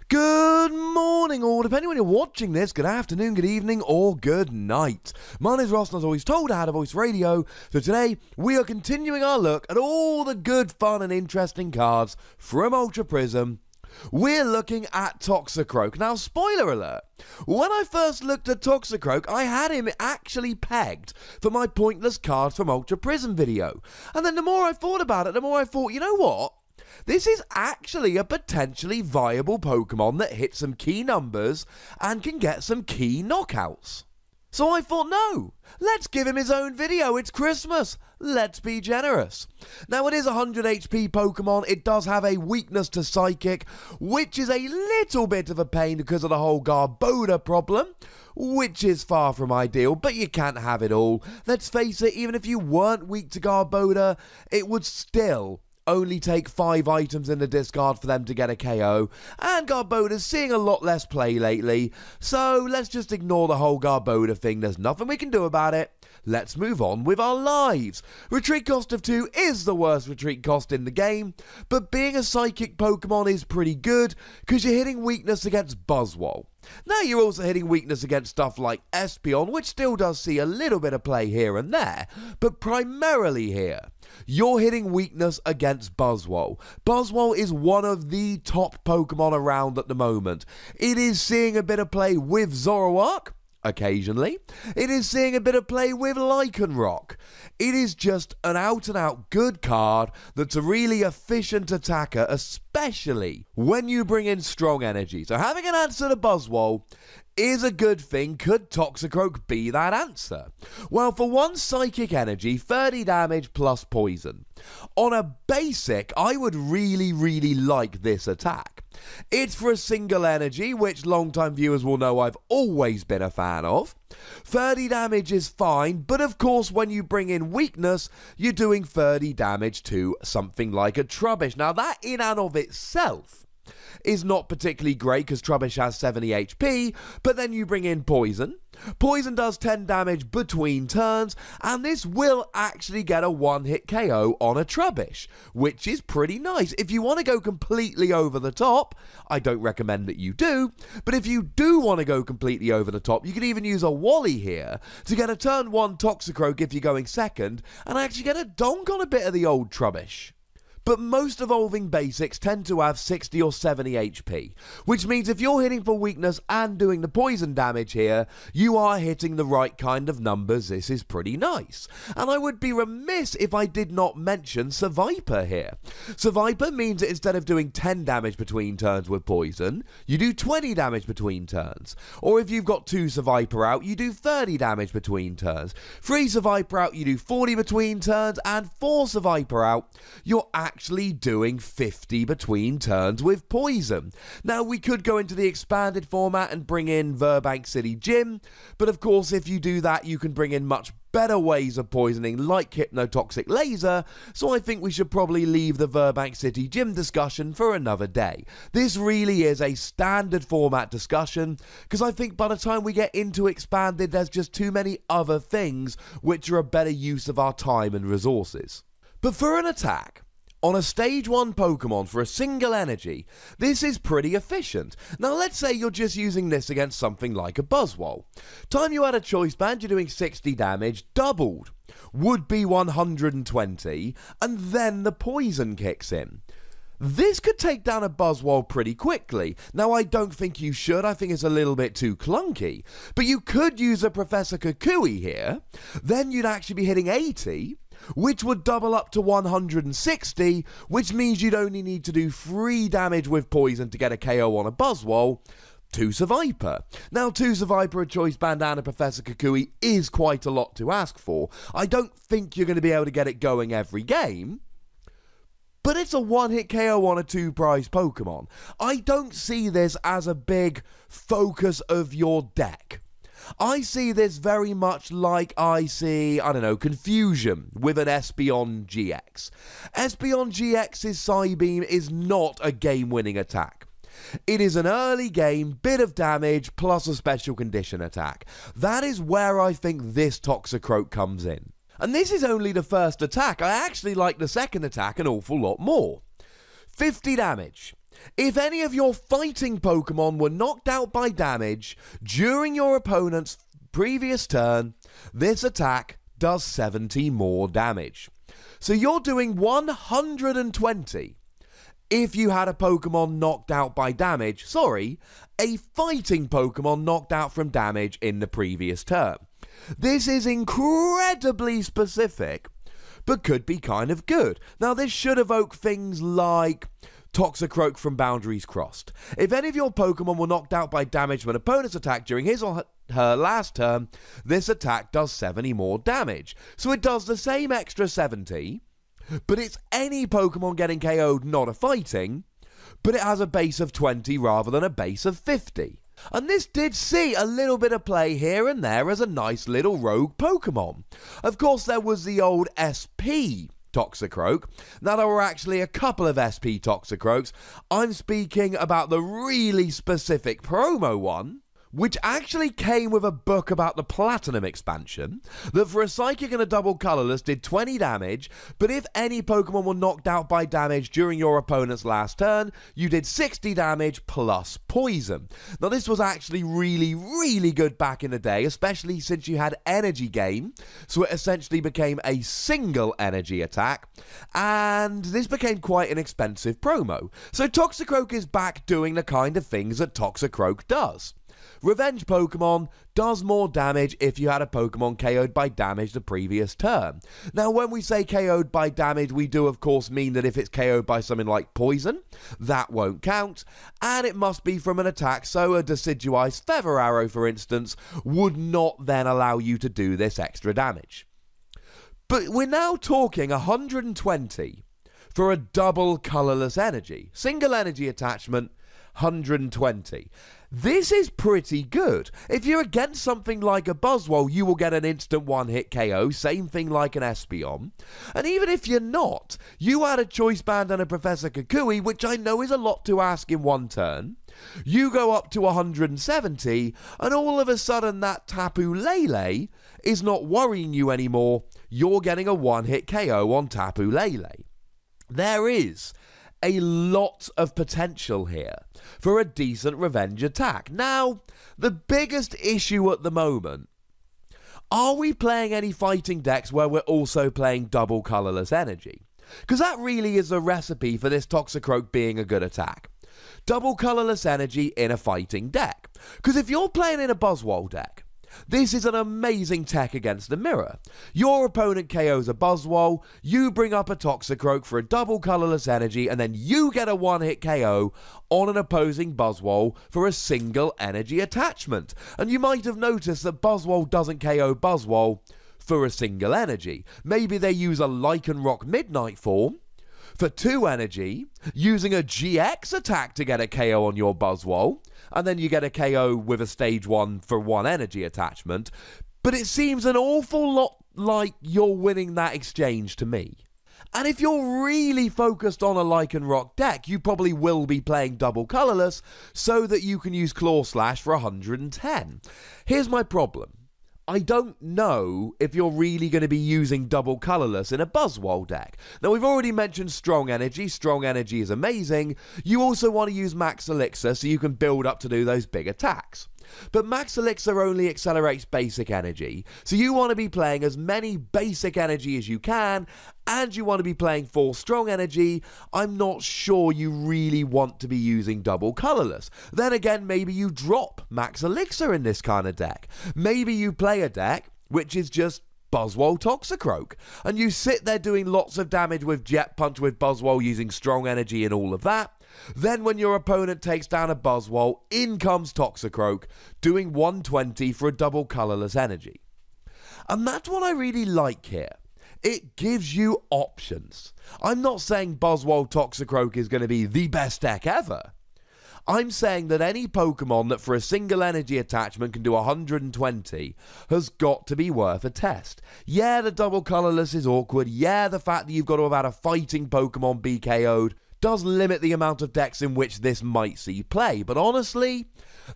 Good morning, or depending when you're watching this, good afternoon, good evening, or good night. My name is Ross, and as always told, I had a voice radio. So today, we are continuing our look at all the good, fun, and interesting cards from Ultra Prism. We're looking at Toxicroak. Now, spoiler alert, when I first looked at Toxicroak, I had him actually pegged for my pointless cards from Ultra Prism video. And then the more I thought about it, the more I thought, you know what? This is actually a potentially viable Pokemon that hits some key numbers and can get some key knockouts. So I thought, no, let's give him his own video. It's Christmas. Let's be generous. Now, it is a 100 HP Pokemon. It does have a weakness to Psychic, which is a little bit of a pain because of the whole Garbodor problem, which is far from ideal, but you can't have it all. Let's face it, even if you weren't weak to Garbodor, it would still only take 5 items in the discard for them to get a KO, and Garbodor's seeing a lot less play lately, so let's just ignore the whole Garbodor thing. There's nothing we can do about it. Let's move on with our lives. Retreat cost of 2 is the worst retreat cost in the game, but being a Psychic Pokemon is pretty good because you're hitting weakness against Buzzwole. Now you're also hitting weakness against stuff like Espeon, which still does see a little bit of play here and there, but primarily here, you're hitting weakness against Buzzwole. Buzzwole is one of the top Pokemon around at the moment. It is seeing a bit of play with Zoroark, occasionally. It is seeing a bit of play with Lycanroc. It is just an out-and-out good card that's a really efficient attacker, especially when you bring in strong energy. So having an answer to Buzzwole is a good thing. Could Toxicroak be that answer? Well, for 1 Psychic Energy, 30 damage plus poison. On a basic, I would really like this attack. It's for a single energy, which long-time viewers will know I've always been a fan of. 30 damage is fine, but of course when you bring in weakness, you're doing 30 damage to something like a Trubbish. Now that in and of itself is not particularly great because Trubbish has 70 HP, but then you bring in Poison. Poison does 10 damage between turns, and this will actually get a one-hit KO on a Trubbish, which is pretty nice. If you want to go completely over the top, I don't recommend that you do, but if you do want to go completely over the top, you can even use a Wally here to get a turn 1 Toxicroak if you're going second, and actually get a donk on a bit of the old Trubbish. But most evolving basics tend to have 60 or 70 HP, which means if you're hitting for weakness and doing the poison damage here, you are hitting the right kind of numbers. This is pretty nice. And I would be remiss if I did not mention Seviper here. Seviper means that instead of doing 10 damage between turns with poison, you do 20 damage between turns. Or if you've got 2 Seviper out, you do 30 damage between turns. 3 Seviper out, you do 40 between turns, and 4 Seviper out, you're actually doing 50 between turns with poison. Now we could go into the expanded format and bring in Burbank City Gym, but of course if you do that you can bring in much better ways of poisoning like Hypnotoxic Laser, so I think we should probably leave the Burbank City Gym discussion for another day. This really is a standard format discussion, because I think by the time we get into expanded there's just too many other things which are a better use of our time and resources. But for an attack on a stage 1 Pokemon for a single energy, this is pretty efficient. Now let's say you're just using this against something like a Buzzwole. Time you add a Choice Band, you're doing 60 damage, doubled would be 120, and then the poison kicks in. This could take down a Buzzwole pretty quickly. Now, I don't think you should. I think it's a little bit too clunky. But you could use a Professor Kukui here. Then you'd actually be hitting 80, which would double up to 160, which means you'd only need to do 3 damage with poison to get a KO on a Buzzwole. 2 Seviper. Now, 2 Seviper, a Choice Band, and a Professor Kukui is quite a lot to ask for. I don't think you're going to be able to get it going every game, but it's a one-hit KO on a 2-prize Pokemon. I don't see this as a big focus of your deck. I see this very much like I see, I don't know, Confusion with an Espeon GX. Espeon GX's Psybeam is not a game-winning attack. It is an early game, bit of damage, plus a special condition attack. That is where I think this Toxicroak comes in. And this is only the first attack. I actually like the second attack an awful lot more. 50 damage. if any of your fighting Pokemon were knocked out by damage during your opponent's previous turn, this attack does 70 more damage. So you're doing 120 if you had a Pokemon knocked out by damage, a fighting Pokemon knocked out from damage in the previous turn. This is incredibly specific, but could be kind of good. Now, this should evoke things like Toxicroak from Boundaries Crossed. If any of your Pokemon were knocked out by damage from an opponent's attack during his or her last turn, this attack does 70 more damage. So it does the same extra 70, but it's any Pokemon getting KO'd, not a fighting, but it has a base of 20 rather than a base of 50. And this did see a little bit of play here and there as a nice little rogue Pokemon. Of course, there was the old SP Toxicroak. Now, there were actually a couple of SP Toxicroaks. I'm speaking about the really specific promo one, which actually came with a book about the Platinum expansion, that for a Psychic and a double Colorless did 20 damage, but if any Pokemon were knocked out by damage during your opponent's last turn, you did 60 damage plus poison. Now, this was actually really good back in the day, especially since you had Energy Gain, so it essentially became a single energy attack, and this became quite an expensive promo. So Toxicroak is back doing the kind of things that Toxicroak does. Revenge Pokemon does more damage if you had a Pokemon KO'd by damage the previous turn. Now, when we say KO'd by damage, we do of course mean that if it's KO'd by something like poison, that won't count, and it must be from an attack, so a Decidueye Feather Arrow, for instance, would not then allow you to do this extra damage. But we're now talking 120 for a double Colorless energy. Single energy attachment, 120. This is pretty good. If you're against something like a Buzzwole, you will get an instant one-hit KO, same thing like an Espeon. And even if you're not, you add a Choice Band and a Professor Kukui, which I know is a lot to ask in one turn. You go up to 170, and all of a sudden that Tapu Lele is not worrying you anymore. You're getting a one-hit KO on Tapu Lele. There is a lot of potential here for a decent revenge attack. Now, the biggest issue at the moment, are we playing any fighting decks where we're also playing double Colorless energy? Because that really is the recipe for this Toxicroak being a good attack. Double Colorless energy in a fighting deck. Because if you're playing in a Buzzwole deck, this is an amazing tech against the mirror. Your opponent KOs a Buzzwole, you bring up a Toxicroak for a double Colorless energy, and then you get a one-hit KO on an opposing Buzzwole for a single energy attachment. And you might have noticed that Buzzwole doesn't KO Buzzwole for a single energy. Maybe they use a Lycanroc Midnight form for 2 energy, using a GX attack to get a KO on your Buzzwole, and then you get a KO with a stage 1 for 1 energy attachment, but it seems an awful lot like you're winning that exchange to me. And if you're really focused on a Lycanroc deck, you probably will be playing double Colorless so that you can use Claw Slash for 110. Here's my problem. I don't know if you're really going to be using double Colorless in a Buzzwole deck. Now, we've already mentioned Strong Energy. Strong Energy is amazing. You also want to use Max Elixir so you can build up to do those big attacks. But Max Elixir only accelerates basic energy, so you want to be playing as many basic energy as you can, and you want to be playing full strong energy. I'm not sure you really want to be using double Colorless. Then again, maybe you drop Max Elixir in this kind of deck. Maybe you play a deck which is just Buzzwole Toxicroak, and you sit there doing lots of damage with Jet Punch with Buzzwole using strong energy and all of that. Then when your opponent takes down a Buzzwole, in comes Toxicroak, doing 120 for a double Colorless energy. And that's what I really like here. It gives you options. I'm not saying Buzzwole Toxicroak is going to be the best deck ever. I'm saying that any Pokemon that for a single energy attachment can do 120 has got to be worth a test. Yeah, the double Colorless is awkward. Yeah, the fact that you've got to have had a fighting Pokemon be KO'd does limit the amount of decks in which this might see play. But honestly,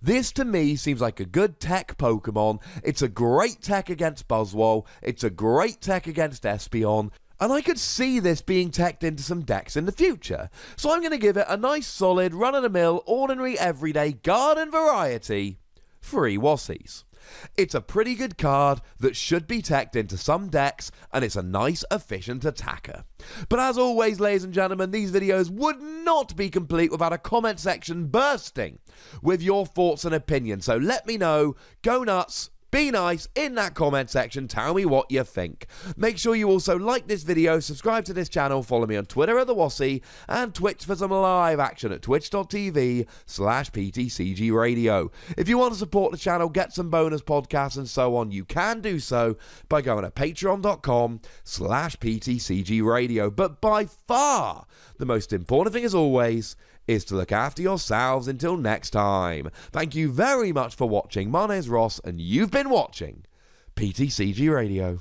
this to me seems like a good tech Pokemon. It's a great tech against Buzzwole. It's a great tech against Espeon. and I could see this being teched into some decks in the future. So I'm going to give it a nice solid run-of-the-mill, ordinary, everyday garden variety 3 Wassies. It's a pretty good card that should be teched into some decks, and it's a nice, efficient attacker. But as always, ladies and gentlemen, these videos would not be complete without a comment section bursting with your thoughts and opinions. So let me know, go nuts, be nice in that comment section, tell me what you think. Make sure you also like this video, subscribe to this channel, follow me on Twitter at The Wassie, and Twitch for some live action at twitch.tv/PTCGRadio. If you want to support the channel, get some bonus podcasts and so on, you can do so by going to patreon.com/PTCGRadio. But by far, the most important thing as always is to look after yourselves until next time. Thank you very much for watching. My name's Ross, and you've been watching PTCG Radio.